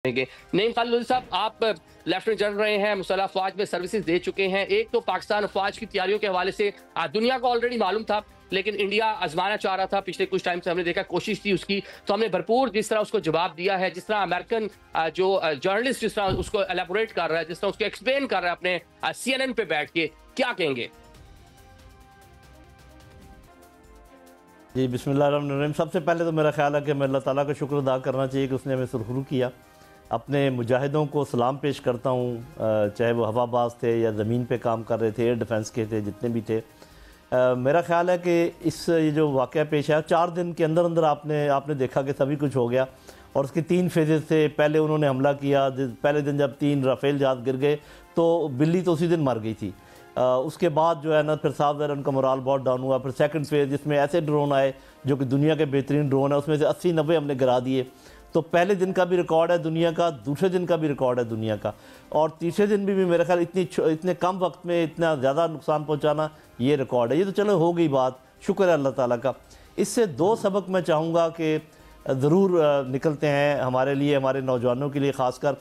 नईम खालिद साहब, आप lieutenant general रहे हैं, मुसल्लह अफवाज में सर्विसेज दे चुके हैं। एक तो पाकिस्तान अफवाज की तैयारियों के हवाले से दुनिया को ऑलरेडी मालूम था, लेकिन इंडिया आजमाना चाह रहा था। पिछले कुछ टाइम से हमने देखा कोशिश थी उसकी, तो हमने भरपूर जिस तरह उसको जवाब दिया है, जिस तरह अमेरिकन जो जर्नलिस्ट जिस तरह उसको एलेबोरेट कर रहा है, जिस तरह उसको एक्सप्लेन कर रहा है अपने CNN पे बैठ के, क्या कहेंगे? जी बिस्मिल्लाहिर्रहमानिर्रहीम। सबसे पहले तो मेरा ख्याल है कि मैं अल्लाह ताला का शुक्र अदा करना चाहिए कि उसने हमें सुरखरू किया। अपने मुजाहिदों को सलाम पेश करता हूँ, चाहे वो हवाबाज थे या ज़मीन पे काम कर रहे थे, एयर डिफेंस के थे, जितने भी थे। मेरा ख्याल है कि ये जो वाक़या पेश है, 4 दिन के अंदर अंदर आपने देखा कि सभी कुछ हो गया। और उसके 3 फेजेस थे। पहले उन्होंने हमला किया, पहले दिन जब 3 राफेल जहाज़ गिर गए तो बिल्ली तो उसी दिन मर गई थी। उसके बाद जो है ना, फिर साफ ज़रा उनका मोराल बहुत डाउन हुआ। फिर सेकंड फेज़ जिसमें ऐसे ड्रोन आए जो कि दुनिया के बेहतरीन ड्रोन है, उसमें से 80-90 हमने गिरा दिए। तो पहले दिन का भी रिकॉर्ड है दुनिया का, दूसरे दिन का भी रिकॉर्ड है दुनिया का, और तीसरे दिन भी मेरा ख्याल इतने कम वक्त में इतना ज़्यादा नुकसान पहुँचाना, ये रिकॉर्ड है। ये तो चलो हो गई बात, शुक्र है अल्लाह ताला का। इससे 2 सबक मैं चाहूँगा कि ज़रूर निकलते हैं हमारे लिए, हमारे नौजवानों के लिए ख़ासकर।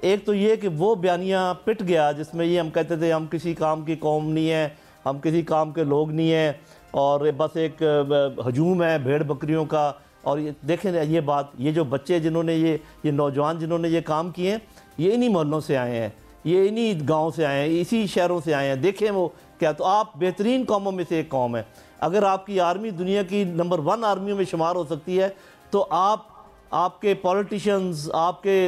एक तो ये कि वो बयानिया पिट गया जिसमें ये हम कहते थे हम किसी काम की कौम नहीं है, हम किसी काम के लोग नहीं हैं, और बस एक हजूम है भेड़ बकरियों का। और ये देखें ये बात, ये जो बच्चे जिन्होंने ये नौजवान जिन्होंने ये काम किए हैं, ये इन्हीं मोहल्लों से आए हैं, ये इन्हीं गाँव से आए हैं, इसी शहरों से आए हैं। देखें वो क्या, तो आप बेहतरीन कौमों में से एक कौम है। अगर आपकी आर्मी दुनिया की नंबर 1 आर्मियों में शुमार हो सकती है, तो आपके पॉलिटिशियंस, आपके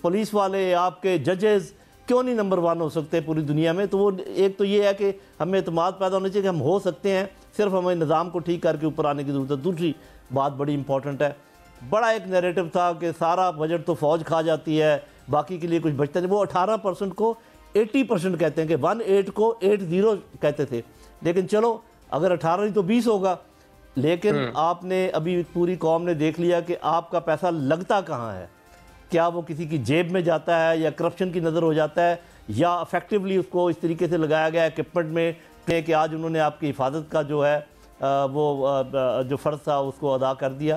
पुलिस वाले, आपके जजेस क्यों नहीं नंबर 1 हो सकते पूरी दुनिया में? तो वो एक तो ये है कि हमें एतमाद पैदा होना चाहिए कि हम हो सकते हैं, सिर्फ हमें निज़ाम को ठीक करके ऊपर आने की ज़रूरत है। दूसरी बात बड़ी इंपॉर्टेंट है, बड़ा एक नैरेटिव था कि सारा बजट तो फ़ौज खा जाती है, बाकी के लिए कुछ बचता नहीं। वो 18% को 80% कहते हैं कि 18 को 80 कहते थे। लेकिन चलो, अगर 18 नहीं तो 20 होगा। लेकिन आपने अभी पूरी कौम ने देख लिया कि आपका पैसा लगता कहाँ है। क्या वो किसी की जेब में जाता है, या करप्शन की नज़र हो जाता है, या इफेक्टिवली उसको इस तरीके से लगाया गया इक्विपमेंट में कि आज उन्होंने आपकी हिफाजत का जो है वो जो फ़र्ज़ था उसको अदा कर दिया।